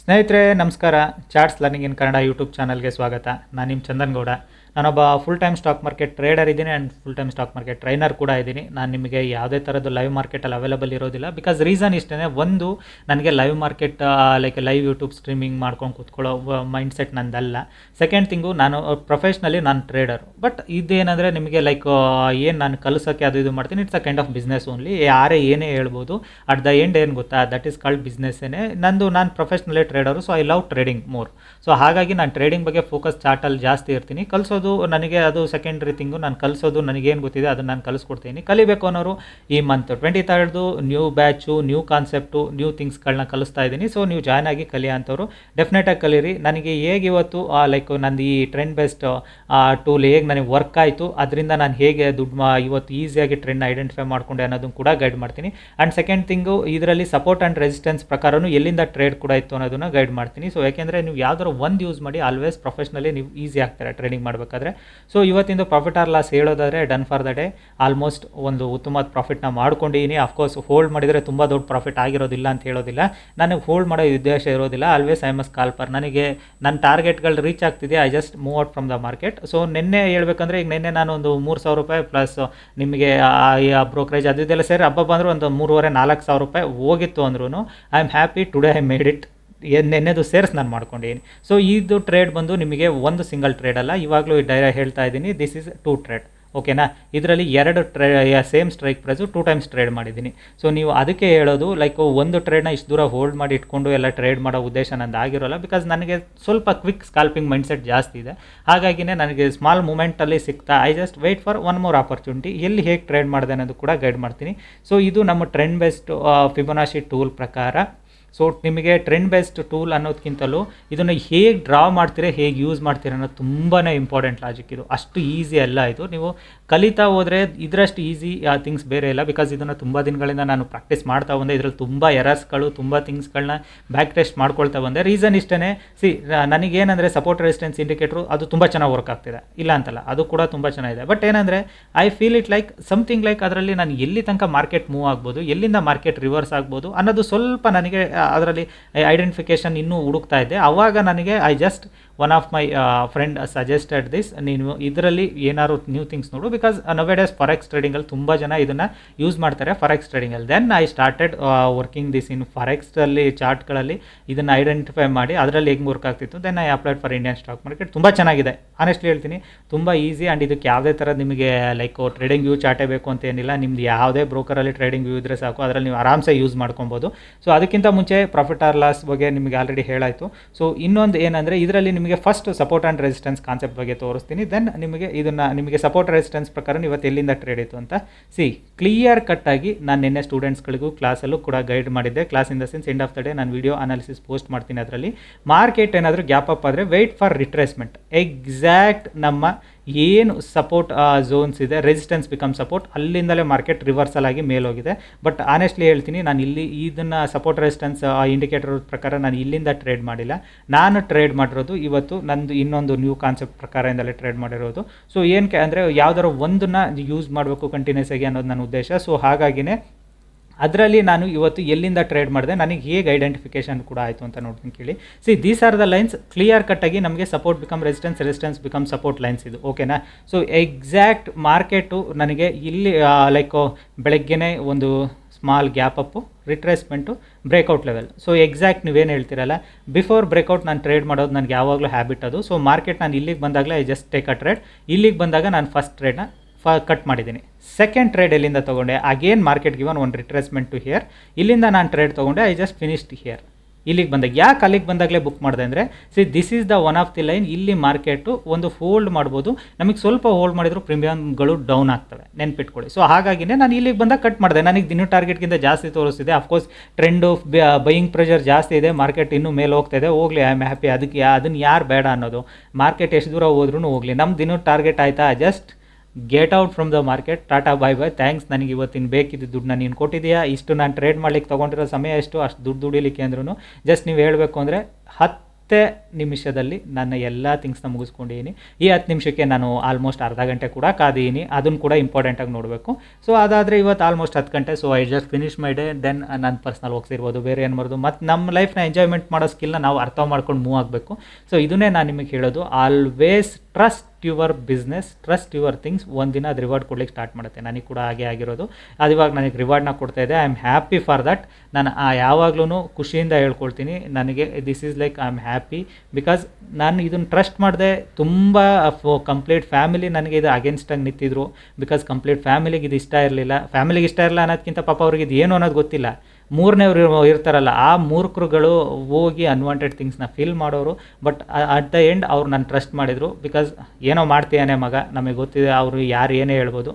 ಸ್ನೇಹಿತರೆ ನಮಸ್ಕಾರ. Charts learning in Kannada YouTube ಚಾನಲ್ಗೆ ಸ್ವಾಗತ. ನಾನು ನಿಮ್ಮ ಚಂದನ್ ಗೌಡ. ನಾನೊಬ್ಬ full time stock market trader ಇದ್ದೀನಿ and full time stock market trainer ಕೂಡ ಇದ್ದೀನಿ. ನಾನು ನಿಮಗೆ ಯಾವುದೇ ಥರದ್ದು ಲೈವ್ ಮಾರ್ಕೆಟಲ್ಲಿ ಅವೈಲೇಬಲ್ ಇರೋದಿಲ್ಲ. ಬಿಕಾಸ್ ರೀಸನ್ ಇಷ್ಟೇ, ಒಂದು ನನಗೆ live market like live YouTube streaming ಮಾಡ್ಕೊಂಡು ಕೂತ್ಕೊಳ್ಳೋ ಮೈಂಡ್ಸೆಟ್ ನಂದಲ್ಲ. ಸೆಕೆಂಡ್ ಥಿಂಗು, ನಾನು ಪ್ರೊಫೆಷ್ನಲಿ ನಾನು ಟ್ರೇಡರ್. ಬಟ್ ಇದೇನಂದರೆ ನಿಮಗೆ ಲೈಕ್ ಏನು ನಾನು ಕಲಿಸೋಕ್ಕೆ ಅದು ಇದು ಮಾಡ್ತೀನಿ, it's a kind of business only. ಯಾರೇ ಏನೇ ಹೇಳ್ಬೋದು, ಅಟ್ ದ ಎಂಡ್ ಏನು ಗೊತ್ತಾ, ದಟ್ ಈಸ್ ಕಾಲ್ಡ್ ಬಿಸ್ನೆಸ್ಸೇ. ನಾನು professionally trader, so I love trading more. So ಹಾಗಾಗಿ ನಾನು ಟ್ರೇಡಿಂಗ್ ಬಗ್ಗೆ ಫೋಕಸ್ ಚಾರ್ಟಲ್ಲಿ ಜಾಸ್ತಿ ಇರ್ತೀನಿ. ಕಲಿಸೋದು ನನಗೆ ಅದು ಸೆಕೆಂಡ್ರಿ ಥಿಂಗು. ನಾನು ಕಲಿಸೋದು ನನಗೇನು ಗೊತ್ತಿದೆ ಅದನ್ನು ನಾನು ಕಲಿಸ್ಕೊಡ್ತೀನಿ. ಕಲಿಬೇಕು ಅನ್ನೋರು ಈ month 23rd new batch, new concept, new ಥಿಂಗ್ಸ್ಗಳನ್ನ ಕಲಿಸ್ತಾ ಇದ್ದೀನಿ. ಸೊ ನೀವು ಜಾಯ್ನ್ ಆಗಿ ಕಲಿಯೋ ಅಂಥವ್ರು ಡೆಫಿನೆಟಾಗಿ ಕಲೀರಿ. ನನಗೆ ಹೇಗೆ ಇವತ್ತು ಲೈಕ್ ನಂದು ಈ ಟ್ರೆಂಡ್ ಬೆಸ್ಟ್ ಟೂಲ್ ಹೇಗೆ ನನಗೆ ವರ್ಕ್ ಆಯಿತು, ಅದರಿಂದ ನಾನು ಹೇಗೆ ದುಡ್ಡು ಇವತ್ತು ಈಸಿಯಾಗಿ ಟ್ರೆಂಡ್ನ ಐಡೆಂಟಿಫೈ ಮಾಡ್ಕೊಂಡೆ ಅನ್ನೋದನ್ನು ಕೂಡ ಗೈಡ್ ಮಾಡ್ತೀನಿ. ಆ್ಯಂಡ್ ಸೆಕೆಂಡ್ ಥಿಂಗು, ಇದರಲ್ಲಿ ಸಪೋರ್ಟ್ ಆ್ಯಂಡ್ ರೆಸಿಸ್ಟೆನ್ಸ್ ಪ್ರಕಾರನೂ ಎಲ್ಲಿಂದ ಟ್ರೇಡ್ ಕೂಡ ಇತ್ತು ಅನ್ನೋದನ್ನು ಗೈಡ್ ಮಾಡ್ತೀನಿ. ಸೊ ಯಾಕೆಂದರೆ ನೀವು ಯಾವ್ದಾದ್ರು ಒಂದು ಯೂಸ್ ಮಾಡಿ ಆಲ್ವೇಸ್ ಪ್ರೊಫೆಷ್ನಲಿ ನೀವು ಈಸಿ ಆಗ್ತಾರೆ ಟ್ರೇಡಿಂಗ್ ಮಾಡಬೇಕಾದ್ರೆ. ಸೊ ಇವತ್ತಿಂದು ಪ್ರಾಫಿಟ್ ಆರ್ ಲಾಸ್ ಹೇಳೋದಾದರೆ done for the day. Almost ಒಂದು ಉತ್ತಮವಾದ ಪ್ರಾಫಿಟ್ನ ಮಾಡ್ಕೊಂಡಿದ್ದೀನಿ. ಅಫ್ಕೋರ್ಸ್ ಹೋಲ್ಡ್ ಮಾಡಿದರೆ ತುಂಬ ದೊಡ್ಡ ಪ್ರಾಫಿಟ್ ಆಗಿರೋದಿಲ್ಲ ಅಂತ ಹೇಳೋದಿಲ್ಲ. ನನಗೆ ಹೋಲ್ಡ್ ಮಾಡೋ ಉದ್ದೇಶ ಇರೋದಿಲ್ಲ. Always I am a scalper. ನನಗೆ ನನ್ನ ಟಾರ್ಗೆಟ್ಗಳು ರೀಚ್ ಆಗ್ತಿದೆ, I just move out from the market. So ನಿನ್ನೆ ಹೇಳ್ಬೇಕಂದ್ರೆ, ಈಗ ನಿನ್ನೆ ನಾನು ಒಂದು 3,000 ರೂಪಾಯಿ ಪ್ಲಸ್ ನಿಮಗೆ ಬ್ರೋಕರೇಜ್ ಅದು ಇದೆಲ್ಲ ಸೇರಿ ಹಬ್ಬ ಬಂದರೂ ಒಂದು 3,500-4,000 ರೂಪಾಯಿ ಹೋಗಿತ್ತು ಅಂದ್ರೂ I am happy. Today I made it. ನೆನ್ನೆದು ಸೇರ್ಸ್ ನಾನು ಮಾಡ್ಕೊಂಡಿದ್ದೀನಿ. ಸೊ ಇದು ಟ್ರೇಡ್ ಬಂದು ನಿಮಗೆ ಒಂದು ಸಿಂಗಲ್ ಟ್ರೇಡ್ ಅಲ್ಲ, ಇವಾಗಲೂ ಹೇಳ್ತಾ ಇದ್ದೀನಿ, ದಿಸ್ ಈಸ್ 2 ಟ್ರೇಡ್. ಓಕೆನಾ. ಇದರಲ್ಲಿ 2 same strike price 2 times trade ಮಾಡಿದ್ದೀನಿ. ಸೊ ನೀವು ಅದಕ್ಕೆ ಹೇಳೋದು, ಲೈಕ್ ಒಂದು ಟ್ರೇಡ್ನ ಇಷ್ಟು ದೂರ ಹೋಲ್ಡ್ ಮಾಡಿ ಇಟ್ಕೊಂಡು ಎಲ್ಲ ಟ್ರೇಡ್ ಮಾಡೋ ಉದ್ದೇಶ ನಂದು ಆಗಿರೋಲ್ಲ. ಬಿಕಾಸ್ ನನಗೆ ಸ್ವಲ್ಪ ಕ್ವಿಕ್ ಸ್ಕಾಲ್ಪಿಂಗ್ ಮೈಂಡ್ಸೆಟ್ ಜಾಸ್ತಿ ಇದೆ. ಹಾಗಾಗಿನೇ ನನಗೆ ಸ್ಮಾಲ್ ಮೂಮೆಂಟಲ್ಲಿ ಸಿಗ್ತಾ I just wait for one more opportunity. ಎಲ್ಲಿ ಹೇಗೆ ಟ್ರೇಡ್ ಮಾಡಿದೆ ಅನ್ನೋದು ಕೂಡ ಗೈಡ್ ಮಾಡ್ತೀನಿ. ಸೊ ಇದು ನಮ್ಮ ಟ್ರೆಂಡ್ ಬೆಸ್ಟ್ ಫಿಬೊನಾಚಿ ಟೂಲ್ ಪ್ರಕಾರ. ಸೊ ನಿಮಗೆ ಟ್ರೆಂಡ್ ಬೇಸ್ಡ್ ಟೂಲ್ ಅನ್ನೋದಕ್ಕಿಂತಲೂ ಇದನ್ನು ಹೇಗೆ ಡ್ರಾ ಮಾಡ್ತೀರಾ, ಹೇಗೆ ಯೂಸ್ ಮಾಡ್ತೀರಾ ಅನ್ನೋದು ತುಂಬಾ ಇಂಪಾರ್ಟೆಂಟ್ ಲಾಜಿಕ್. ಇದು ಅಷ್ಟು ಈಸಿ ಅಲ್ಲ. ಇದು ನೀವು ಕಲಿತಾ ಹೋದರೆ ಇದರಷ್ಟು ಈಸಿ ಥಿಂಗ್ಸ್ ಬೇರೆ ಇಲ್ಲ. ಬಿಕಾಸ್ ಇದನ್ನು ತುಂಬ ದಿನಗಳಿಂದ ನಾನು ಪ್ರಾಕ್ಟೀಸ್ ಮಾಡ್ತಾ ಬಂದೆ. ಇದರಲ್ಲಿ ತುಂಬ ಎರರ್ಸ್ಗಳು, ತುಂಬ ಥಿಂಗ್ಸ್ಗಳನ್ನ ಬ್ಯಾಕ್ ಟೆಸ್ಟ್ ಮಾಡ್ಕೊಳ್ತಾ ಬಂದೆ. ರೀಸನ್ ಇಷ್ಟೇ, ನನಗೇನಂದರೆ ಸಪೋರ್ಟ್ ರೆಸಿಸ್ಟೆನ್ಸ್ ಇಂಡಿಕೇಟ್ರು ಅದು ತುಂಬ ಚೆನ್ನಾಗಿ ವರ್ಕ್ ಆಗ್ತಿದೆ, ಇಲ್ಲ ಅಂತಲ್ಲ, ಅದು ಕೂಡ ತುಂಬ ಚೆನ್ನಾಗಿದೆ. ಬಟ್ ಏನಂದರೆ I feel it like something like ಅದರಲ್ಲಿ ನಾನು ಎಲ್ಲಿ ತನಕ ಮಾರ್ಕೆಟ್ ಮೂವ್ ಆಗ್ಬೋದು, ಎಲ್ಲಿಂದ ಮಾರ್ಕೆಟ್ ರಿವರ್ಸ್ ಆಗ್ಬೋದು ಅನ್ನೋದು ಸ್ವಲ್ಪ ನನಗೆ ಅದರಲ್ಲಿ ಐಡೆಂಟಿಫಿಕೇಷನ್ ಇನ್ನೂ ಹುಡುಕ್ತಾ ಇದ್ದೆ. ಆವಾಗ ನನಗೆ I just one of my friend suggested this, ನೀನು ಇದರಲ್ಲಿ ಏನಾದ್ರು ನ್ಯೂ ಥಿಂಗ್ಸ್ ನೋಡು. ಬಿಕಾಸ್ ನವೇಡೇಸ್ ಫಾರೆಕ್ಸ್ ಟ್ರೇಡಿಂಗಲ್ಲಿ ತುಂಬ ಜನ ಇದನ್ನು ಯೂಸ್ ಮಾಡ್ತಾರೆ, ಫಾರೆಕ್ಸ್ ಟ್ರೇಡಿಂಗಲ್ಲಿ. Then I started working this in ಫಾರೆಕ್ಸಲ್ಲಿ ಚಾರ್ಟ್ಗಳಲ್ಲಿ ಇದನ್ನು ಐಡೆಂಟಿಫೈ ಮಾಡಿ ಅದರಲ್ಲಿ ಹೆಂಗೆ ವರ್ಕ್ ಆಗ್ತಿತ್ತು. Then I applied for Indian stock market. ತುಂಬ ಚೆನ್ನಾಗಿದೆ, ಆನೆಸ್ಟ್ಲಿ ಹೇಳ್ತೀನಿ, ತುಂಬ ಈಸಿ. ಆ್ಯಂಡ್ ಇದಕ್ಕೆ ಯಾವುದೇ ಥರ ನಿಮಗೆ ಲೈಕ್ ಟ್ರೇಡಿಂಗ್ ವ್ಯೂ ಚಾರ್ಟೇ ಬೇಕು ಅಂತ ಏನಿಲ್ಲ. ನಿಮ್ದು ಯಾವುದೇ ಬ್ರೋಕರಲ್ಲಿ ಟ್ರೇಡಿಂಗ್ ವ್ಯೂ ಇದ್ದರೆ ಸಾಕು, ಅದರಲ್ಲಿ ನೀವು ಆರಾಮ್ಸೆ ಯೂಸ್ ಮಾಡ್ಕೊಬೋದು. ಸೊ ಅದಕ್ಕಿಂತ ಮುಂಚೆ ಪ್ರಾಫಿಟ್ ಆರ್ ಲಾಸ್ ಬಗ್ಗೆ ನಿಮಗೆ ಆಲ್ರೆಡಿ ಹೇಳಾಯಿತು. ಸೊ ಇನ್ನೊಂದು ಏನಂದರೆ, ಇದರಲ್ಲಿ ನಿಮಗೆ first support and resistance concept ಬಗ್ಗೆ ತೋರಿಸ್ತೀನಿ. ದೆನ್ ನಿಮಗೆ ಸಪೋರ್ಟ್ ರೆಸಿಸ್ಟೆನ್ಸ್ ಪ್ರಕಾರ ಇವತ್ತು ಎಲ್ಲಿಂದ ಟ್ರೇಡ್ ಇತ್ತು ಅಂತ ಕ್ಲಿಯರ್ ಕಟ್ಟಾಗಿ ನಾನು ನಿನ್ನೆ ಸ್ಟೂಡೆಂಟ್ಸ್ಗಳಿಗೂ ಕ್ಲಾಸಲ್ಲೂ ಕೂಡ ಗೈಡ್ ಮಾಡಿದ್ದೆ. Class in the sense end of the day ನಾನು ವಿಡಿಯೋ ಅನಾಲಿಸಿಸ್ ಪೋಸ್ಟ್ ಮಾಡ್ತೀನಿ. ಅದರಲ್ಲಿ ಮಾರ್ಕೆಟ್ ಏನಾದರೂ ಗ್ಯಾಪ್ ಅಪ್ ಆದರೆ ವೆಯ್ಟ್ ಫಾರ್ ರಿಟ್ರೇಸ್ಮೆಂಟ್. ಎಕ್ಸಾಕ್ಟ್ ನಮ್ಮ ಏನು ಸಪೋರ್ಟ್ ಝೋನ್ಸ್ ಇದೆ, ರೆಸಿಸ್ಟೆನ್ಸ್ ಬಿಕಮ್ ಸಪೋರ್ಟ್, ಅಲ್ಲಿಂದಲೇ ಮಾರ್ಕೆಟ್ ರಿವರ್ಸಲ್ ಆಗಿ ಮೇಲೋಗಿದೆ. ಬಟ್ ಆನೆಸ್ಟ್ಲಿ ಹೇಳ್ತೀನಿ, ನಾನು ಇಲ್ಲಿ ಇದನ್ನು ಸಪೋರ್ಟ್ ರೆಸಿಸ್ಟೆನ್ಸ್ ಇಂಡಿಕೇಟರ್ ಪ್ರಕಾರ ನಾನು ಇಲ್ಲಿಂದ ಟ್ರೇಡ್ ಮಾಡಿಲ್ಲ. ನಾನು ಟ್ರೇಡ್ ಮಾಡಿರೋದು ಇವತ್ತು ನಂದು ಇನ್ನೊಂದು ನ್ಯೂ ಕಾನ್ಸೆಪ್ಟ್ ಪ್ರಕಾರದಿಂದಲೇ ಟ್ರೇಡ್ ಮಾಡಿರೋದು. ಸೊ ಏನಕ್ಕೆ ಅಂದರೆ, ಯಾವ್ದಾದ್ರು ಒಂದನ್ನು ಯೂಸ್ ಮಾಡಬೇಕು ಕಂಟಿನ್ಯೂಸ್ ಆಗಿ ಅನ್ನೋದು ನನ್ನ ಉದ್ದೇಶ. ಸೊ ಹಾಗಾಗಿನೇ ಅದರಲ್ಲಿ ನಾನು ಇವತ್ತು ಎಲ್ಲಿಂದ ಟ್ರೇಡ್ ಮಾಡಿದೆ, ನನಗೆ ಹೇಗೆ ಐಡೆಂಟಿಫಿಕೇಷನ್ ಕೂಡ ಆಯಿತು ಅಂತ ನೋಡ್ತೀನಿ ಕೇಳಿ. These are the lines. Clear ಕಟ್ಟಾಗಿ ನಮಗೆ support become resistance, resistance become support lines ಇದು. ಓಕೆನಾ. ಸೊ ಎಕ್ಸಾಕ್ಟ್ ಮಾರ್ಕೆಟು ನನಗೆ ಇಲ್ಲಿ ಲೈಕ್ ಬೆಳಗ್ಗೆನೇ ಒಂದು small gap Appu, ರಿಟ್ರೇಸ್ಮೆಂಟು, break out level. So exact ನೀವೇನು ಹೇಳ್ತಿರಲ್ಲ, ಬಿಫೋರ್ ಬ್ರೇಕೌಟ್ ನಾನು ಟ್ರೇಡ್ ಮಾಡೋದು ನನಗೆ ಯಾವಾಗಲೂ ಹ್ಯಾಬಿಟ್ ಅದು. ಸೊ ಮಾರ್ಕೆಟ್ ನಾನು ಇಲ್ಲಿಗೆ ಬಂದಾಗಲೇ I just take a trade. ಇಲ್ಲಿಗೆ ಬಂದಾಗ ನಾನು ಫಸ್ಟ್ ಟ್ರೇಡ್ನ ಕಟ್ ಮಾಡಿದ್ದೀನಿ. ಸೆಕೆಂಡ್ ಟ್ರೇಡ್ ಎಲ್ಲಿಂದ ತೊಗೊಂಡೆ, ಅಗೇನ್ ಮಾರ್ಕೆಟ್ ಗಿವನ್ ಒಂದು ರಿಟ್ರೇಸ್ಮೆಂಟ್ ಟು ಹಿಯರ್. ಇಲ್ಲಿಂದ ನಾನು ಟ್ರೇಡ್ ತೊಗೊಂಡೆ, ಐ ಜಸ್ಟ್ ಫಿನಿಶ್ಡ್ ಹಿಯರ್. ಇಲ್ಲಿಗೆ ಬಂದಾಗ ಯಾಕೆ ಅಲ್ಲಿಗೆ ಬಂದಾಗಲೇ ಬುಕ್ ಮಾಡಿದೆ ಅಂದರೆ, this is the one of the line. ಇಲ್ಲಿ ಮಾರ್ಕೆಟು ಒಂದು ಹೋಲ್ಡ್ ಮಾಡ್ಬೋದು, ನಮಗೆ ಸ್ವಲ್ಪ ಹೋಲ್ಡ್ ಮಾಡಿದ್ರು ಪ್ರೀಮಿಯಮ್ಗಳು ಡೌನ್ ಆಗ್ತವೆ, ನೆನ್ಪಿಟ್ಕೊಳ್ಳಿ. ಸೊ ಹಾಗಾಗಿನೇ ನಾನು ಇಲ್ಲಿಗೆ ಬಂದಾಗ ಕಟ್ ಮಾಡಿದೆ. ನನಗೆ ದಿನ ಟಾರ್ಗೆಟ್ಗಿಂತ ಜಾಸ್ತಿ ತೋರಿಸ್ತಿದೆ. ಅಫ್ಕೋರ್ಸ್ ಟ್ರೆಂಡು ಬೈಯಿಂಗ್ ಪ್ರೆಷರ್ ಜಾಸ್ತಿ ಇದೆ, ಮಾರ್ಕೆಟ್ ಇನ್ನೂ ಮೇಲೆ ಹೋಗ್ತಾ ಇದೆ, ಹೋಗಲಿ, ಐ ಆಮ್ ಹ್ಯಾಪಿ. ಅದನ್ನು ಯಾರು ಬೇಡ ಅನ್ನೋದು, ಮಾರ್ಕೆಟ್ ಎಷ್ಟು ದೂರ ಹೋದ್ರೂ ಹೋಗಲಿ, ನಮ್ಮ ದಿನ ಟಾರ್ಗೆಟ್ ಆಯಿತಾ, just get out from the market. Tata bye bye, thanks. ನನಗೆ ಇವತ್ತಿನ ಬೇಕಿದ್ದು ದುಡ್ಡನ್ನ ನೀನು ಕೊಟ್ಟಿದೆಯಾ, ಇಷ್ಟು ನಾನು ಟ್ರೇಡ್ ಮಾಡ್ಲಿಕ್ಕೆ ತೊಗೊಂಡಿರೋ ಸಮಯ ಎಷ್ಟು, ಅಷ್ಟು ದುಡ್ಡು ದುಡಿಲಿಕ್ಕೆ ಅಂದ್ರೂ ಜಸ್ಟ್ ನೀವು ಹೇಳಬೇಕು ಅಂದರೆ 10 ನಿಮಿಷದಲ್ಲಿ ನನ್ನ ಎಲ್ಲ ಥಿಂಗ್ಸ್ನ ಮುಗಿಸ್ಕೊಂಡಿದ್ದೀನಿ. ಈ 10 ನಿಮಿಷಕ್ಕೆ ನಾನು ಆಲ್ಮೋಸ್ಟ್ ಅರ್ಧ ಗಂಟೆ ಕೂಡ ಕಾದಿದ್ದೀನಿ, ಅದನ್ನು ಕೂಡ ಇಂಪಾರ್ಟೆಂಟಾಗಿ ನೋಡಬೇಕು. ಸೊ ಅದಾದರೆ ಇವತ್ತು ಆಲ್ಮೋಸ್ಟ್ 10 ಗಂಟೆ. So I just finish my day. Then ನನ್ನ ಪರ್ಸ್ನಲ್ ವರ್ಕ್ಸ್ ಇರ್ಬೋದು, ಬೇರೆ ಏನು ಮಾಡೋದು, ಮತ್ತು ನಮ್ಮ ಲೈಫ್ನ ಎಂಜಾಯ್ಮೆಂಟ್ ಮಾಡೋ ಸ್ಕಿಲ್ನ ನಾವು ಅರ್ಥ ಮಾಡ್ಕೊಂಡು ಮೂವ್ ಆಗಬೇಕು. ಸೊ ಇದನ್ನೇ ನಾನು ನಿಮಗೆ ಹೇಳೋದು, always trust your business, trust your things. ಒಂದಿನ ಅದು ರಿವಾರ್ಡ್ ಕೊಡ್ಲಿಕ್ಕೆ ಸ್ಟಾರ್ಟ್ ಮಾಡುತ್ತೆ. ನನಗೆ ಕೂಡ ಹಾಗೆ ಆಗಿರೋದು. ಅದು ಇವಾಗ ನನಗೆ ರಿವಾರ್ಡ್ನ ಕೊಡ್ತಾ ಇದೆ. I am happy for that. ನಾನು ಯಾವಾಗಲೂ ಖುಷಿಯಿಂದ ಹೇಳ್ಕೊಳ್ತೀನಿ, ನನಗೆ this is like I am happy because ನಾನು ಇದನ್ನು ಟ್ರಸ್ಟ್ ಮಾಡಿದೆ. ತುಂಬ ಕಂಪ್ಲೀಟ್ ಫ್ಯಾಮಿಲಿ ನನಗೆ ಇದು ಅಗೇನ್ಸ್ಟಾಗಿ ನಿಂತಿದ್ರು. ಬಿಕಾಸ್ ಕಂಪ್ಲೀಟ್ ಫ್ಯಾಮಿಲಿಗೆ ಇದು ಇಷ್ಟ ಇರಲಿಲ್ಲ. ಫ್ಯಾಮಿಲಿಗೆ ಇಷ್ಟ ಇರಲ್ಲ ಅನ್ನೋದಕ್ಕಿಂತ ಪಾಪ ಅವ್ರಿಗೆ ಇದು ಏನು ಅನ್ನೋದು ಗೊತ್ತಿಲ್ಲ. ಮೂರನೇವ್ರು ಇರ್ತಾರಲ್ಲ, ಆ ಮೂರ್ಖರುಗಳು ಹೋಗಿ ಅನ್ವಾಂಟೆಡ್ ಥಿಂಗ್ಸ್ನ ಫೀಲ್ ಮಾಡೋರು. ಬಟ್ ಅಟ್ ದ ಎಂಡ್ ಅವ್ರು ನಾನು ಟ್ರಸ್ಟ್ ಮಾಡಿದರು. ಬಿಕಾಸ್ ಏನೋ ಮಾಡ್ತೀಯಾನೆ ಮಗ, ನಮಗೆ ಗೊತ್ತಿದೆ ಅವರು ಯಾರು ಏನೇ ಹೇಳ್ಬೋದು,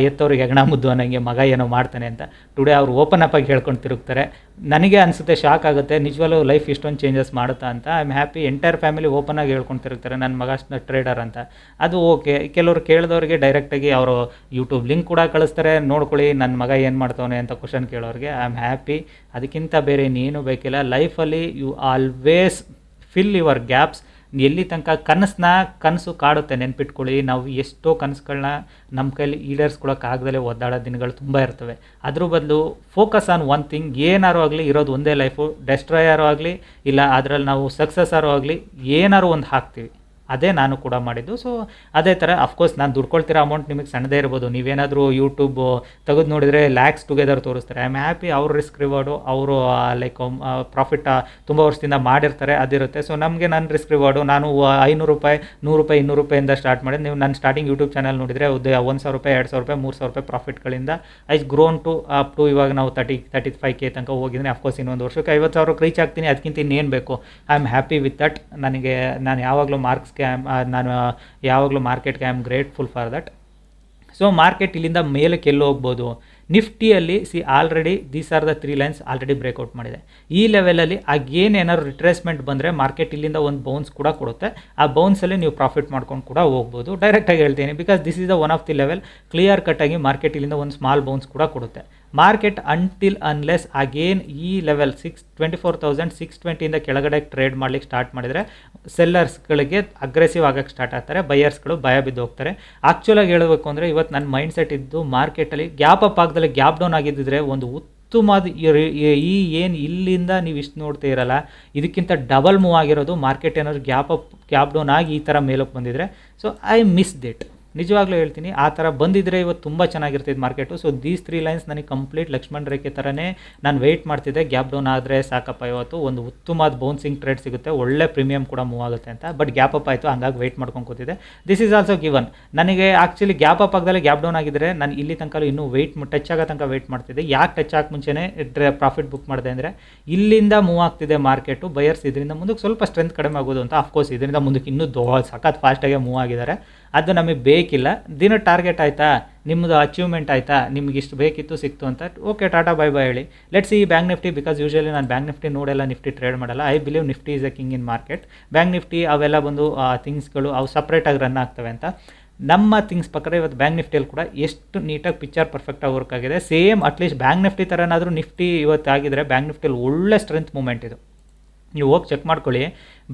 ಎತ್ತವ್ರಿಗೆ ಹೆಗಣ ಮುದ್ದು ಅನ್ನಂಗೆ ಮಗ ಏನೋ ಮಾಡ್ತಾನೆ ಅಂತ. ಟುಡೇ ಅವ್ರು ಓಪನ್ ಅಪ್ ಆಗಿ ಹೇಳ್ಕೊಂಡು ತಿರುಗ್ತಾರೆ. ನನಗೆ ಅನಿಸುತ್ತೆ, ಶಾಕ್ ಆಗುತ್ತೆ, ನಿಜವಾಗ್ಲೂ ಲೈಫ್ ಇಷ್ಟೊಂದು ಚೇಂಜಸ್ ಮಾಡುತ್ತಾ ಅಂತ. I am happy. Entire family open ಆಗಿ ಹೇಳ್ಕೊಂಡು ತಿರುಗ್ತಾರೆ, ನನ್ನ ಮಗ ಟ್ರೇಡರ್ ಅಂತ. ಅದು ಓಕೆ. ಕೆಲವರು ಕೇಳಿದವ್ರಿಗೆ ಡೈರೆಕ್ಟಾಗಿ ಅವರು ಯೂಟ್ಯೂಬ್ ಲಿಂಕ್ ಕೂಡ ಕಳಿಸ್ತಾರೆ, ನೋಡ್ಕೊಳ್ಳಿ ನನ್ನ ಮಗ ಏನು ಮಾಡ್ತಾವನೆ ಅಂತ ಕ್ವಶನ್ ಕೇಳೋರಿಗೆ. I am happy. ಅದಕ್ಕಿಂತ ಬೇರೆ ಇನ್ನೇನು ಬೇಕಿಲ್ಲ ಲೈಫಲ್ಲಿ. You always fill your gaps. ಎಲ್ಲಿ ತನಕ ಕನಸು ಕಾಡುತ್ತೆ, ನೆನ್ಪಿಟ್ಕೊಳ್ಳಿ. ನಾವು ಎಷ್ಟೋ ಕನಸುಗಳನ್ನ ನಮ್ಮ ಕೈಲಿ ಈಡೇರಿಸ್ಕೊಳಕ್ಕಾಗ್ದಲೇ ಒದ್ದಾಡೋ ದಿನಗಳು ತುಂಬ ಇರ್ತವೆ. ಅದ್ರ ಬದಲು ಫೋಕಸ್ ಆನ್ ಒನ್ ಥಿಂಗ್. ಏನಾರು ಆಗಲಿ, ಇರೋದು ಒಂದೇ ಲೈಫು. ಡೆಸ್ಟ್ರಾಯರು ಆಗಲಿ, ಇಲ್ಲ ಅದರಲ್ಲಿ ನಾವು ಸಕ್ಸಸ್ಸಾರು ಆಗಲಿ, ಏನಾರು ಒಂದು ಹಾಕ್ತೀವಿ. ಅದೇ ನಾನು ಕೂಡ ಮಾಡಿದ್ದು. ಸೊ ಅದೇ ಥರ ಅಫ್ಕೋರ್ಸ್ ನಾನು ದುಡ್ಕೊಳ್ತಿರೋ ಅಮೌಂಟ್ ನಿಮಗೆ ಸಣ್ಣದೇ ಇರ್ಬೋದು. ನೀವೇನಾದರೂ ಯೂಟ್ಯೂಬ್ ತೆಗೆದು ನೋಡಿದರೆ ಲ್ಯಾಕ್ಸ್ ಟುಗೆದರ್ ತೋರಿಸ್ತಾರೆ. I am happy. ಅವ್ರ ರಿಸ್ಕ್ ರಿವಾರ್ಡು, ಅವರು ಲೈಕ್ ಪ್ರಾಫಿಟ್ ತುಂಬ ವರ್ಷದಿಂದ ಮಾಡಿರ್ತಾರೆ, ಅದಿರುತ್ತೆ. ಸೊ ನಮಗೆ ನನ್ನ ರಿಸ್ಕ್ ರಿವಾರ್ಡು, ನಾನು 500 ರೂಪಾಯಿ, 100 ರೂಪಾಯಿ, 200 ರೂಪಾಯಿಂದ ಸ್ಟಾರ್ಟ್ ಮಾಡಿದೆ. ನೀವು ನನ್ನ ಸ್ಟಾರ್ಟಿಂಗ್ ಯೂಟ್ಯೂಬ್ ಚಾನಲ್ ನೋಡಿದರೆ 1,000 ರೂಪಾಯಿ, 2,000 ರೂಪಾಯಿ, 3,000 ರೂಪಾಯಿ ಪ್ರಾಫಿಟ್ಗಳಿಂದ I grown to up to ಇವಾಗ ನಾವು 35K ತನಕ ಹೋಗಿದ್ದೀನಿ. ಅಫ್ಕೋರ್ಸ್ ಇನ್ನೊಂದು ವರ್ಷಕ್ಕೆ 50,000 ರೀಚ್ ಆಗ್ತೀನಿ. ಅದಕ್ಕಿಂತ ಇನ್ನೇನು ಬೇಕು. I am happy with that. ನಾನು ಯಾವಾಗಲೂ ನಾನು ಯಾವಾಗಲೂ ಮಾರ್ಕೆಟ್ಗೆ I am grateful for that. So market ಇಲ್ಲಿಂದ ಮೇಲಕ್ಕೆ ಎಲ್ಲಿ ಹೋಗ್ಬೋದು? ನಿಫ್ಟಿಯಲ್ಲಿ already these are the 3 lines already breakout ಮಾಡಿದೆ. ಈ ಲೆವೆಲಲ್ಲಿ ಏನಾದ್ರು ರಿಟ್ರೇಸ್ಮೆಂಟ್ ಬಂದರೆ ಮಾರ್ಕೆಟ್ ಇಲ್ಲಿಂದ ಒಂದು ಬೌನ್ಸ್ ಕೂಡ ಕೊಡುತ್ತೆ. ಆ ಬೌನ್ಸಲ್ಲಿ ನೀವು ಪ್ರಾಫಿಟ್ ಮಾಡ್ಕೊಂಡು ಕೂಡ ಹೋಗ್ಬೋದು. ಡೈರೆಕ್ಟಾಗಿ ಹೇಳ್ತೀನಿ, because this is the one of the level. Clear ಕಟ್ಟಾಗಿ ಮಾರ್ಕೆಟ್ ಇಲ್ಲಿಂದ ಒಂದು ಸ್ಮಾಲ್ ಬೌನ್ಸ್ ಕೂಡ ಕೊಡುತ್ತೆ. ಮಾರ್ಕೆಟ್ ಅಂಟಿಲ್ ಅನ್ಲೆಸ್ ಅಗೇನ್ ಈ ಲೆವೆಲ್ 24,620ಇಂದ ಕೆಳಗಡೆ ಟ್ರೇಡ್ ಮಾಡ್ಲಿಕ್ಕೆ ಸ್ಟಾರ್ಟ್ ಮಾಡಿದರೆ ಸೆಲ್ಲರ್ಸ್ಗಳಿಗೆ ಅಗ್ರೆಸಿವ್ ಆಗಕ್ಕೆ ಸ್ಟಾರ್ಟ್ ಆಗ್ತಾರೆ, ಬಯರ್ಸ್ಗಳು ಭಯ ಬಿದ್ದು ಹೋಗ್ತಾರೆ. ಆ್ಯಕ್ಚುಲಾಗಿ ಹೇಳಬೇಕು ಅಂದರೆ ಇವತ್ತು ನನ್ನ ಮೈಂಡ್ ಸೆಟ್ ಇದ್ದು ಮಾರ್ಕೆಟಲ್ಲಿ ಗ್ಯಾಪ್ ಅಪ್ ಆಗದಲ್ಲಿ ಗ್ಯಾಪ್ ಡೌನ್ ಆಗಿದ್ದಿದ್ರೆ ಒಂದು ಉತ್ತಮವಾದ ಈ ಏನು ಇಲ್ಲಿಂದ ನೀವು ಇಷ್ಟು ನೋಡ್ತಾ ಇರಲ್ಲ, ಇದಕ್ಕಿಂತ ಡಬಲ್ ಮೂವ್ ಆಗಿರೋದು. ಮಾರ್ಕೆಟ್ ಏನಾದ್ರು ಗ್ಯಾಪ್ ಡೌನ್ ಆಗಿ ಈ ಥರ ಮೇಲಕ್ಕೆ ಬಂದಿದ್ರೆ, ಸೊ ಐ ಮಿಸ್ ದಿಟ್. ನಿಜವಾಗ್ಲೂ ಹೇಳ್ತೀನಿ, ಆ ಥರ ಬಂದಿದ್ದರೆ ಇವತ್ತು ತುಂಬ ಚೆನ್ನಾಗಿರ್ತಿದ್ದು ಮಾರ್ಕೆಟು. ಸೊ ದೀಸ್ 3 ಲೈನ್ಸ್ ನನಗೆ ಕಂಪ್ಲೀಟ್ ಲಕ್ಷ್ಮಣ್ ರೇಖೆ ಥರನೇ ನಾನು ವೆಯ್ಟ್ ಮಾಡ್ತಿದ್ದೆ. ಗ್ಯಾಪ್ ಡೌನ್ ಆದರೆ ಸಾಕಪ್ಪ, ಇವತ್ತು ಒಂದು ಉತ್ತಮವಾದ ಬೌನ್ಸಿಂಗ್ ಟ್ರೇಡ್ ಸಿಗುತ್ತೆ, ಒಳ್ಳೆ ಪ್ರೀಮಿಯಮ್ ಕೂಡ ಮೂವ್ ಆಗುತ್ತೆ ಅಂತ. ಬಟ್ ಗ್ಯಾಪ್ ಅಪ್ ಆಯಿತು, ಹಂಗಾಗಿ ವೆಯ್ಟ್ ಮಾಡ್ಕೊಂಡು ಕೂತಿದ್ದೆ. This is also given. ನನಗೆ ಆ್ಯಕ್ಚುಲಿ ಗ್ಯಾಪ್ ಅಪ್ ಆಗದಲ್ಲೇ ಗ್ಯಾಪ್ ಡೌನ್ ಆಗಿದ್ದರೆ ನಾನು ಇಲ್ಲಿ ತನಕ ಇನ್ನೂ ಟಚ್ ಆಗೋ ತನಕ ವೆಯ್ಟ್ ಮಾಡ್ತಿದ್ದೆ. ಯಾಕೆ ಟಚ್ ಆಗಿ ಮುಂಚೆನೇ ಪ್ರಾಫಿಟ್ ಬುಕ್ ಮಾಡಿದೆ ಅಂದರೆ ಇಲ್ಲಿಂದ ಮೂವ್ ಆಗ್ತಿದೆ ಮಾರ್ಕೆಟು. ಬಯರ್ಸ್ ಇದರಿಂದ ಮುಂದಕ್ಕೆ ಸ್ವಲ್ಪ ಸ್ಟ್ರೆಂತ್ ಕಡಿಮೆ ಆಗೋದು ಅಂತ. ಆಫ್ಕೋರ್ಸ್ ಇದರಿಂದ ಮುಂದಕ್ಕೆ ಇನ್ನೂ ಸಖತ್ ಫಾಸ್ಟಾಗೆ ಮೂವ್ ಆಗಿದ್ದಾರೆ. ಅದು ನಮಗೆ ಬೇಕಿಲ್ಲ. ದಿನ ಟಾರ್ಗೆಟ್ ಆಯಿತಾ, ನಿಮ್ಮದು ಅಚೀವ್ಮೆಂಟ್ ಆಯಿತಾ, ನಿಮ್ಗೆ ಇಷ್ಟು ಬೇಕಿತ್ತು ಸಿಕ್ತು ಅಂತ, ಓಕೆ ಟಾಟಾ ಬೈ ಬೈ ಹೇಳಿ. ಲೆಟ್ಸ್ ಈ ಬ್ಯಾಂಕ್ ನಿಫ್ಟಿ. ಬಿಕಾಸ್ ಯೂಶಲಿ ನಾನು ಬ್ಯಾಂಕ್ ನಿಫ್ಟಿ ನೋಡೆಲ್ಲ, ನಿಫ್ಟಿ ಟ್ರೇಡ್ ಮಾಡಲ್ಲ. I believe Nifty is A king in market. Bank Nifty ಅವೆಲ್ಲ ಬಂದು ಥಿಂಗ್ಸ್ಗಳು ಅವು ಸಪ್ರೇಟಾಗಿ ರನ್ ಆಗ್ತವೆ ಅಂತ. ನಮ್ಮ ಥಿಂಗ್ಸ್ ಪ್ರಕಾರ ಇವತ್ತು ಬ್ಯಾಂಕ್ ನಿಫ್ಟಿಯಲ್ಲಿ ಕೂಡ ಎಷ್ಟು ನೀಟಾಗಿ ಪಿಕ್ಚರ್ ಪರ್ಫೆಕ್ಟಾಗಿ ವರ್ಕ್ ಆಗಿದೆ. ಸೇಮ್ ಅಟ್ಲೀಸ್ಟ್ ಬ್ಯಾಂಕ್ ನಿಫ್ಟಿ ಥರನಾದರೂ ನಿಫ್ಟಿ ಇವತ್ತು ಆಗಿದ್ರೆ ಬ್ಯಾಂಕ್ ನಿಫ್ಟಿಯಲ್ಲಿ ಒಳ್ಳೆ ಸ್ಟ್ರೆಂತ್ ಮೂಮೆಂಟ್ ಇದು. ನೀವು ಹೋಗಿ ಚೆಕ್ ಮಾಡ್ಕೊಳ್ಳಿ.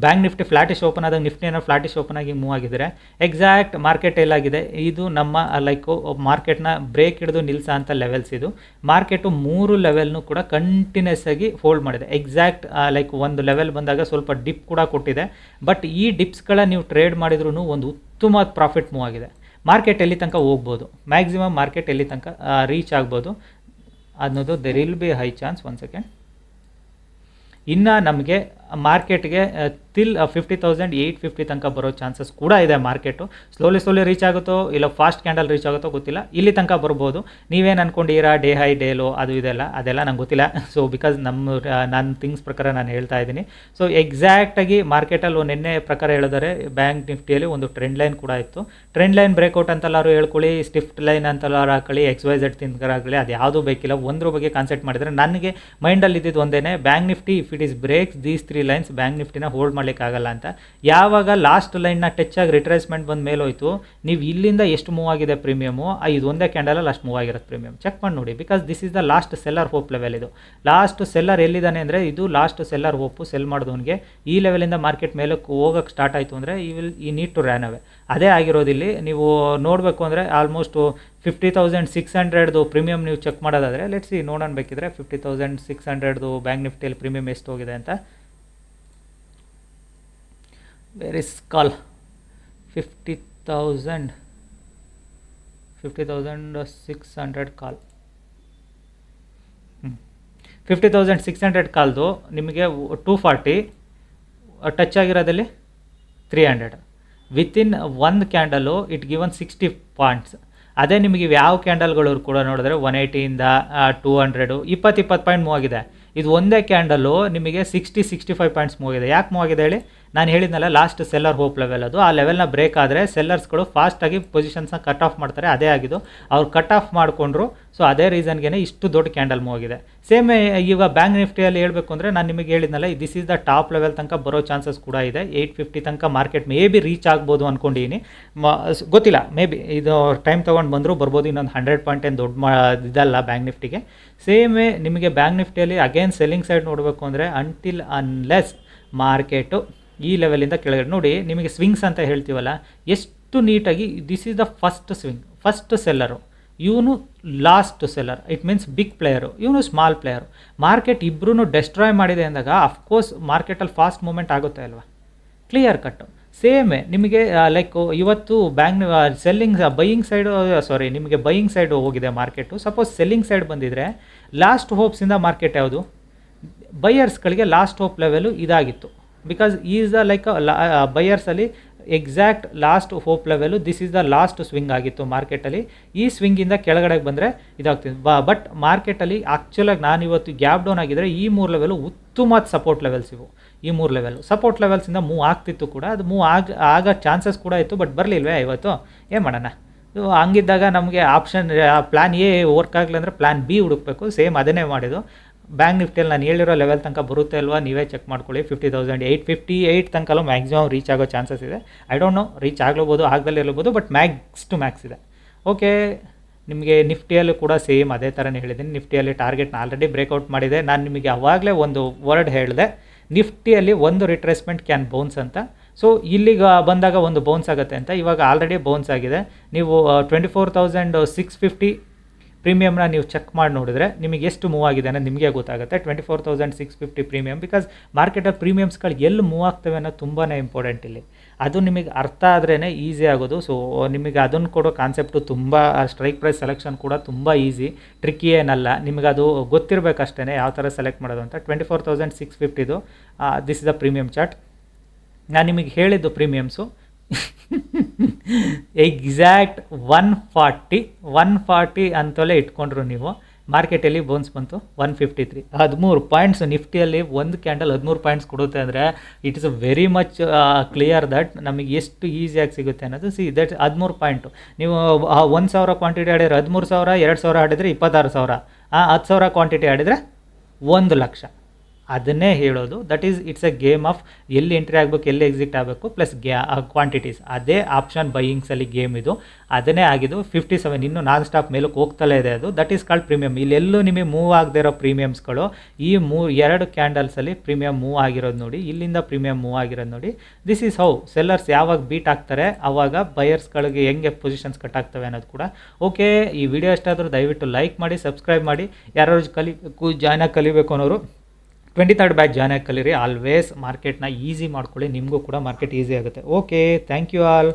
ಬ್ಯಾಂಕ್ ನಿಫ್ಟಿ ಫ್ಲಾಟಿಶ್ ಓಪನ್ ಆದಾಗ ನಿಫ್ಟಿ ಏನೋ ಫ್ಲಾಟಿಶ್ ಓಪನ್ ಆಗಿ ಮೂವ್ ಆಗಿದ್ರೆ ಎಕ್ಸಾಕ್ಟ್ ಮಾರ್ಕೆಟ್ ಎಲ್ಲಾಗಿದೆ. ಇದು ನಮ್ಮ ಲೈಕು ಮಾರ್ಕೆಟ್ನ ಬ್ರೇಕ್ ಹಿಡಿದು ನಿಲ್ಸ ಅಂತ ಲೆವೆಲ್ಸ್. ಇದು ಮಾರ್ಕೆಟು 3 ಲೆವೆಲ್ನು ಕೂಡ ಕಂಟಿನ್ಯೂಸ್ ಆಗಿ ಫೋಲ್ಡ್ ಮಾಡಿದೆ. ಎಕ್ಸಾಕ್ಟ್ ಲೈಕ್ ಒಂದು ಲೆವೆಲ್ ಬಂದಾಗ ಸ್ವಲ್ಪ ಡಿಪ್ ಕೂಡ ಕೊಟ್ಟಿದೆ. ಬಟ್ ಈ ಡಿಪ್ಸ್ಗಳ ನೀವು ಟ್ರೇಡ್ ಮಾಡಿದ್ರೂ ಒಂದು ಉತ್ತಮವಾದ ಪ್ರಾಫಿಟ್ ಮೂವ್ ಆಗಿದೆ. ಮಾರ್ಕೆಟ್ ಎಲ್ಲಿ ತನಕ ಹೋಗ್ಬೋದು, ಮ್ಯಾಕ್ಸಿಮಮ್ ಮಾರ್ಕೆಟ್ ಎಲ್ಲಿ ತನಕ ರೀಚ್ ಆಗ್ಬೋದು ಅನ್ನೋದು there will be high chance. 1 second. ಇನ್ನು ನಮಗೆ ಮಾರ್ಕೆಟ್ಗೆ ಟಿಲ್ 50,850 ತನಕ ಬರೋ ಚಾನ್ಸಸ್ ಕೂಡ ಇದೆ. ಮಾರ್ಕೆಟು ಸ್ಲೋಲಿ ರೀಚ್ ಆಗುತ್ತೋ ಇಲ್ಲ ಫಾಸ್ಟ್ ಕ್ಯಾಂಡಲ್ ರೀಚ್ ಆಗುತ್ತೋ ಗೊತ್ತಿಲ್ಲ. ಇಲ್ಲಿ ತನಕ ಬರ್ಬೋದು. ನೀವೇನು ಅಂದ್ಕೊಂಡಿರಾ ಡೇ ಹೈ ಡೇ ಲೋ ಅದೆಲ್ಲ ನಂಗೆ ಗೊತ್ತಿಲ್ಲ. ಸೊ ಬಿಕಾಸ್ ನನ್ನ ಥಿಂಗ್ಸ್ ಪ್ರಕಾರ ನಾನು ಹೇಳ್ತಾ ಇದ್ದೀನಿ. ಸೊ ಎಕ್ಸಾಕ್ಟಾಗಿ ಮಾರ್ಕೆಟಲ್ಲಿ ನಿನ್ನೆ ಪ್ರಕಾರ ಹೇಳಿದರೆ ಬ್ಯಾಂಕ್ ನಿಫ್ಟಿಯಲ್ಲಿ ಒಂದು ಟ್ರೆಂಡ್ ಲೈನ್ ಕೂಡ ಇತ್ತು. ಟ್ರೆಂಡ್ ಲೈನ್ ಬ್ರೇಕ್ಔಟ್ ಅಂತೆಲ್ಲಾರು ಹೇಳ್ಕೊಳ್ಳಿ, ಸ್ಟಿಫ್ಟ್ ಲೈನ್ ಅಂತೆಲ್ಲಾರು ಹಾಕೊಳ್ಳಿ, XYZ ತಿಂಕರಾಗಲಿ, ಅದು ಯಾವುದೂ ಬೇಕಿಲ್ಲ. ಒಂದ್ರ ಬಗ್ಗೆ ಕಾನ್ಸೆಪ್ಟ್ ಮಾಡಿದರೆ ನನಗೆ ಮೈಂಡಲ್ಲಿ ಇದ್ದಿದ್ದು ಒಂದೇ, bank Nifty if it is breaks these 3 lines bank ನಿಫ್ಟಿನ ಹೋಲ್ಡ್ ಮಾಡಲಿಕ್ಕಾಗಲ್ಲ ಅಂತ. ಯಾವಾಗ ಲಾಸ್ಟ್ ಲೈನ್ನ ಟಚ್ ಆಗಿ ರಿಟ್ರೇಸ್ಮೆಂಟ್ ಬಂದ ಮೇಲೆ ಹೋಯ್ತು, ನೀವು ಇಲ್ಲಿಂದ ಎಷ್ಟು ಮೂವ್ ಆಗಿದೆ ಪ್ರೀಮಿಯಮು, ಇದು ಒಂದೇ ಕ್ಯಾಂಡಲಲ್ಲಿ ಅಷ್ಟು ಮೂವ್ ಆಗಿರೋದು ಪ್ರೀಮಿಯಮ್. ಚೆಕ್ ಮಾಡಿ ನೋಡಿ, because this is the last seller hope level. ಇದು ಲಾಸ್ಟ್ ಸೆಲ್ಲರ್ ಎಲ್ಲಿದ್ದಾನೆ ಅಂದರೆ, ಇದು ಲಾಸ್ಟ್ ಸೆಲ್ಲರ್ ಹೋಪು. ಸೆಲ್ ಮಾಡಿದವನಿಗೆ ಈ ಲೆವೆಲಿಂದ ಮಾರ್ಕೆಟ್ ಮೇಲೆ ಹೋಗೋಕ್ಕೆ ಸ್ಟಾರ್ಟ್ ಆಯಿತು ಅಂದರೆ ಈ ನೀಡ್ ಟು ರ್ಯಾನ್ ಅವೇ. ಅದೇ ಆಗಿರೋದಿಲ್ಲಿ. ನೀವು ನೋಡಬೇಕು ಅಂದರೆ ಆಲ್ಮೋಸ್ಟು 50,600ದು ಪ್ರೀಮಿಯಮ್ ನೀವು ಚೆಕ್ ಮಾಡೋದಾದರೆ, ಲೆಟ್ಸಿ ನೋಡೋಣ ಬೇಕಿದ್ರೆ 50,600ದು ಬ್ಯಾಂಕ್ ನಿಫ್ಟಿಯಲ್ಲಿ ಪ್ರೀಮಿಯಮ್ ಎಷ್ಟು ಹೋಗಿದೆ ಅಂತ. ವೇರ್ ಇಸ್ ಕಾಲ್ 50,600 ಕಾಲ್. 50,600 ಕಾಲ್ದು ನಿಮಗೆ 240 ಟಚ್ ಆಗಿರೋದಲ್ಲಿ 300. ವಿತಿನ್ ಒಂದು ಕ್ಯಾಂಡಲು ಇಟ್ ಗಿವನ್ 60 ಪಾಯಿಂಟ್ಸ್. ಅದೇ ನಿಮಗೆ ಯಾವ ಕ್ಯಾಂಡಲ್ಗಳು ಕೂಡ ನೋಡಿದ್ರೆ 180ಇಂದ 200 20 ಪಾಯಿಂಟ್ ಮೂವ್ ಆಗಿದೆ. ಇದು ಒಂದೇ ಕ್ಯಾಂಡಲು ನಿಮಗೆ 60-65 ಪಾಯಿಂಟ್ಸ್ ಮೂವ್ ಆಗಿದೆ. ಯಾಕೆ ಮೂವ್ ಆಗಿದೆ ಹೇಳಿ? ನಾನು ಹೇಳಿದ್ನಲ್ಲ, ಲಾಸ್ಟ್ ಸೆಲ್ಲರ್ ಹೋಪ್ ಲೆವೆಲ್ ಅದು. ಆ ಲೆವೆಲ್ನ ಬ್ರೇಕ್ ಆದರೆ ಸೆಲ್ಲರ್ಸ್ಗಳು ಫಾಸ್ಟಾಗಿ ಪೊಸಿಷನ್ಸ್ನ ಕಟ್ ಆಫ್ ಮಾಡ್ತಾರೆ. ಅದೇ ಆಗಿದ್ದು, ಅವ್ರು ಕಟ್ ಆಫ್ ಮಾಡಿಕೊಂಡ್ರು. ಸೊ ಅದೇ ರೀಸನ್ಗೆ ಇಷ್ಟು ದೊಡ್ಡ ಕ್ಯಾಂಡಲ್ ಮೂವ್ ಆಗಿದೆ. ಸೇಮ್ ಈಗ ಬ್ಯಾಂಕ್ ನಿಫ್ಟಿಯಲ್ಲಿ ಹೇಳಬೇಕು ಅಂದರೆ, ನಾನು ನಿಮಗೆ ಹೇಳಿದ್ನಲ್ಲ, this is the top level ತನಕ ಬರೋ ಚಾನ್ಸಸ್ ಕೂಡ ಇದೆ. 850 ತನಕ ಮಾರ್ಕೆಟ್ ಮೇ ಬಿ ರೀಚ್ ಆಗ್ಬೋದು ಅಂದ್ಕೊಂಡಿದ್ದೀನಿ. ಗೊತ್ತಿಲ್ಲ, ಮೇ ಬಿ ಇದು ಟೈಮ್ ತೊಗೊಂಡು ಬಂದರೂ ಬರ್ಬೋದು. ಇನ್ನೊಂದು 100 ಪಾಯಿಂಟ್ ಏನು ದೊಡ್ಡ ಇದಲ್ಲ ಬ್ಯಾಂಕ್ ನಿಫ್ಟಿಗೆ. ಸೇಮೇ ನಿಮಗೆ ಬ್ಯಾಂಕ್ ನಿಫ್ಟಿಯಲ್ಲಿ ಅಗೇನ್ ಸೆಲ್ಲಿಂಗ್ ಸೈಡ್ ನೋಡಬೇಕು ಅಂದರೆ, ಅಂಟಿಲ್ ಅನ್ಲೆಸ್ ಮಾರ್ಕೆಟು ಈ ಲೆವೆಲಿಂದ ಕೆಳಗಡೆ ನೋಡಿ, ನಿಮಗೆ ಸ್ವಿಂಗ್ಸ್ ಅಂತ ಹೇಳ್ತೀವಲ್ಲ, ಎಷ್ಟು ನೀಟಾಗಿ this is the first swing, first seller ಇವನು, last seller. It means big player, ಇವನು ಸ್ಮಾಲ್ ಪ್ಲೇಯರು. ಮಾರ್ಕೆಟ್ ಇಬ್ಬರೂ ಡೆಸ್ಟ್ರಾಯ್ ಮಾಡಿದೆ ಅಂದಾಗ ಅಫ್ಕೋರ್ಸ್ ಮಾರ್ಕೆಟಲ್ಲಿ ಫಾಸ್ಟ್ ಮೂಮೆಂಟ್ ಆಗುತ್ತೆ ಅಲ್ವಾ, ಕ್ಲಿಯರ್ ಕಟ್ಟು. ಸೇಮೇ ನಿಮಗೆ ಲೈಕ್ ಇವತ್ತು ಬ್ಯಾಂಕ್ ಸೆಲ್ಲಿಂಗ್ ಬೈಯಿಂಗ್ ಸೈಡು ನಿಮಗೆ ಬೈಯಿಂಗ್ ಸೈಡು ಹೋಗಿದೆ ಮಾರ್ಕೆಟು. ಸಪೋಸ್ ಸೆಲ್ಲಿಂಗ್ ಸೈಡ್ ಬಂದಿದ್ದರೆ ಲಾಸ್ಟ್ ಹೋಪ್ಸಿಂದ ಮಾರ್ಕೆಟ್ ಯಾವುದು, ಬೈಯರ್ಸ್ಗಳಿಗೆ ಲಾಸ್ಟ್ ಹೋಪ್ ಲೆವೆಲು ಇದಾಗಿತ್ತು. ಬಿಕಾಸ್ ಈಸ್ ದ ಲೈಕ್ ಬೈಯರ್ಸಲ್ಲಿ exact last hope level, this is the last swing ಆಗಿತ್ತು ಮಾರ್ಕೆಟಲ್ಲಿ. ಈ ಸ್ವಿಂಗಿಂದ ಕೆಳಗಡೆಗೆ ಬಂದರೆ ಇದಾಗ್ತಿದೆ. ಬಟ್ ಮಾರ್ಕೆಟಲ್ಲಿ ಆ್ಯಕ್ಚುಲಾಗಿ ನಾನು ಇವತ್ತು ಗ್ಯಾಪ್ ಡೌನ್ ಆಗಿದ್ದರೆ ಈ 3 ಲೆವೆಲು ಉತ್ತಮವಾದ ಸಪೋರ್ಟ್ ಲೆವೆಲ್ಸ್ ಇವು. ಈ 3 ಲೆವೆಲು ಸಪೋರ್ಟ್ ಲೆವೆಲ್ಸಿಂದ ಮೂವ್ ಆಗ್ತಿತ್ತು ಕೂಡ, ಅದು ಮೂವ್ ಆಗೋ ಚಾನ್ಸಸ್ ಕೂಡ ಇತ್ತು. ಬಟ್ ಬರಲಿಲ್ವೇ ಇವತ್ತು, ಏನು ಮಾಡೋಣ. ಹಂಗಿದ್ದಾಗ ನಮಗೆ ಆಪ್ಷನ್ ಪ್ಲ್ಯಾನ್ ಎ ವರ್ಕ್ ಆಗಲಿ ಅಂದರೆ ಪ್ಲ್ಯಾನ್ ಬಿ ಹುಡುಕಬೇಕು. ಸೇಮ್ ಅದನ್ನೇ ಮಾಡಿದ್ದು. ಬ್ಯಾಂಕ್ ನಿಫ್ಟಿಯಲ್ಲಿ ನಾನು ಹೇಳಿರೋ ಲೆವೆಲ್ ತನಕ ಬರುತ್ತೆ ಅಲ್ವಾ, ನೀವೇ ಚೆಕ್ ಮಾಡ್ಕೊಳ್ಳಿ. 50,858 ತನಕಲೂ ಮ್ಯಾಕ್ಸಿಮಮ್ ರೀಚ್ ಆಗೋ ಚಾನ್ಸಸ್ ಇದೆ. ಐ ಡೋಂಟ್ ನೋ, ರೀಚ್ ಆಗ್ಲಬೋದು, ಆಗದಲ್ಲೇ ಇರ್ಬೋದು, ಬಟ್ ಮ್ಯಾಕ್ಸ್ ಟು ಮ್ಯಾಕ್ಸ್ ಇದೆ. ಓಕೆ, ನಿಮಗೆ ನಿಫ್ಟಿಯಲ್ಲೂ ಕೂಡ ಸೇಮ್ ಅದೇ ಥರನೇ ಹೇಳಿದ್ದೀನಿ. ನಿಫ್ಟಿಯಲ್ಲಿ ಟಾರ್ಗೆಟ್ನ ಆಲ್ರೆಡಿ ಬ್ರೇಕ್ಔಟ್ ಮಾಡಿದೆ. ನಾನು ನಿಮಗೆ ಅವಾಗಲೇ ಒಂದು ವರ್ಡ್ ಹೇಳಿದೆ, ನಿಫ್ಟಿಯಲ್ಲಿ ಒಂದು ರಿಟ್ರೇಸ್ಮೆಂಟ್ ಕ್ಯಾನ್ ಬೌನ್ಸ್ ಅಂತ. ಸೊ ಇಲ್ಲಿಗೆ ಬಂದಾಗ ಒಂದು ಬೌನ್ಸ್ ಆಗುತ್ತೆ ಅಂತ. ಇವಾಗ ಆಲ್ರೆಡಿ ಬೌನ್ಸ್ ಆಗಿದೆ. ನೀವು 24,650 ಪ್ರೀಮಿಯಮ್ನ ನೀವು ಚೆಕ್ ಮಾಡಿ ನೋಡಿದ್ರೆ ನಿಮಗೆ ಎಷ್ಟು ಮೂವ್ ಆಗಿದೆ ಅನ್ನೋದು ನಿಮಗೆ ಗೊತ್ತಾಗುತ್ತೆ. 24,650 ಪ್ರೀಮಿಯಮ್. ಬಿಕಾಸ್ ಮಾರ್ಕೆಟಲ್ಲಿ ಪ್ರೀಮಿಯಮ್ಸ್ಗಳು ಎಲ್ಲಿ ಮೂವ್ ಆಗ್ತವೆ ಅನ್ನೋದು ತುಂಬಾ ಇಂಪಾರ್ಟೆಂಟ್ ಇಲ್ಲಿ. ಅದು ನಿಮಗೆ ಅರ್ಥ ಆದ್ರೇ ಈಸಿ ಆಗೋದು. ಸೊ ನಿಮಗೆ ಅದನ್ನು ಕೊಡೋ ಕಾನ್ಸೆಪ್ಟು ತುಂಬ, ಸ್ಟ್ರೈಕ್ ಪ್ರೈಸ್ ಸೆಲೆಕ್ಷನ್ ಕೂಡ ತುಂಬ ಈಸಿ, ಟ್ರಿಕ್ಕಿ ಏನಲ್ಲ. ನಿಮಗೆ ಅದು ಗೊತ್ತಿರಬೇಕಷ್ಟೇ ಯಾವ ಥರ ಸೆಲೆಕ್ಟ್ ಮಾಡೋದು ಅಂತ. 24,650ದು this is the premium chart. ನಾನು ನಿಮಗೆ ಹೇಳಿದ್ದು ಪ್ರೀಮಿಯಮ್ಸು ಎಕ್ಸಾಕ್ಟ್ 140 ಅಂತಲೇ ಇಟ್ಕೊಂಡ್ರು ನೀವು. ಮಾರ್ಕೆಟಲ್ಲಿ ಬೌನ್ಸ್ ಬಂತು 153, 13 ಪಾಯಿಂಟ್ಸ್. ನಿಫ್ಟಿಯಲ್ಲಿ ಒಂದು ಕ್ಯಾಂಡಲ್ 13 ಪಾಯಿಂಟ್ಸ್ ಕೊಡುತ್ತೆ ಅಂದರೆ it is very much clear that ನಮಗೆ ಎಷ್ಟು ಈಸಿಯಾಗಿ ಸಿಗುತ್ತೆ ಅನ್ನೋದು. That 13 point. ನೀವು 1,000 ಕ್ವಾಂಟಿಟಿ ಆಡಿದರೆ 13,000, 2,000 ಆಡಿದರೆ 26,000, 10,000 ಕ್ವಾಂಟಿಟಿ ಆಡಿದರೆ 1,00,000. ಅದನ್ನೇ ಹೇಳೋದು. That is it's A game of ಎಲ್ಲಿ ಎಂಟ್ರಿ ಆಗಬೇಕು, ಎಲ್ಲಿ ಎಕ್ಸಿಟ್ ಆಗಬೇಕು, ಪ್ಲಸ್ ಕ್ವಾಂಟಿಟೀಸ್. ಅದೇ ಆಪ್ಷನ್ ಬೈಯಿಂಗ್ಸಲ್ಲಿ ಗೇಮ್ ಇದು. ಅದನ್ನೇ ಆಗಿದ್ದು 57. ಇನ್ನೂ ನಾನ್ ಸ್ಟಾಪ್ ಮೇಲಕ್ಕೆ ಹೋಗ್ತಲೇ ಇದೆ ಅದು. That is called premium. ಇಲ್ಲೆಲ್ಲೂ ನಿಮಗೆ ಮೂವ್ ಆಗದೆ ಇರೋ ಪ್ರೀಮಿಯಮ್ಸ್ಗಳು ಈ 2 ಕ್ಯಾಂಡಲ್ಸಲ್ಲಿ ಪ್ರೀಮಿಯಮ್ ಮೂವ್ ಆಗಿರೋದು ನೋಡಿ. ಇಲ್ಲಿಂದ ಪ್ರೀಮಿಯಮ್ ಮೂವ್ ಆಗಿರೋದು ನೋಡಿ. ದಿಸ್ ಈಸ್ ಹೌ ಸೆಲ್ಲರ್ಸ್ ಯಾವಾಗ ಬೀಟ್ ಆಗ್ತಾರೆ ಆವಾಗ ಬಯರ್ಸ್ಗಳಿಗೆ ಹೆಂಗೆ ಪೊಸಿಷನ್ಸ್ ಕಟ್ ಆಗ್ತವೆ ಅನ್ನೋದು ಕೂಡ. ಓಕೆ, ಈ ವಿಡಿಯೋ ಎಷ್ಟಾದರೂ ದಯವಿಟ್ಟು ಲೈಕ್ ಮಾಡಿ, ಸಬ್ಸ್ಕ್ರೈಬ್ ಮಾಡಿ. ಯಾರು ಜಾಯ್ನ್ ಆಗಿ ಕಲಿಬೇಕು ಅನ್ನೋರು 23rd ಬ್ಯಾಚ್ ಜಾಯ್ನ್ ಆಗಿ ಕಲೀರಿ. ಆಲ್ವೇಸ್ ಮಾರ್ಕೆಟ್ನ ಈಸಿ ಮಾಡ್ಕೊಳ್ಳಿ, ನಿಮಗೂ ಕೂಡ ಮಾರ್ಕೆಟ್ ಈಸಿ ಆಗುತ್ತೆ. Okay, thank you all.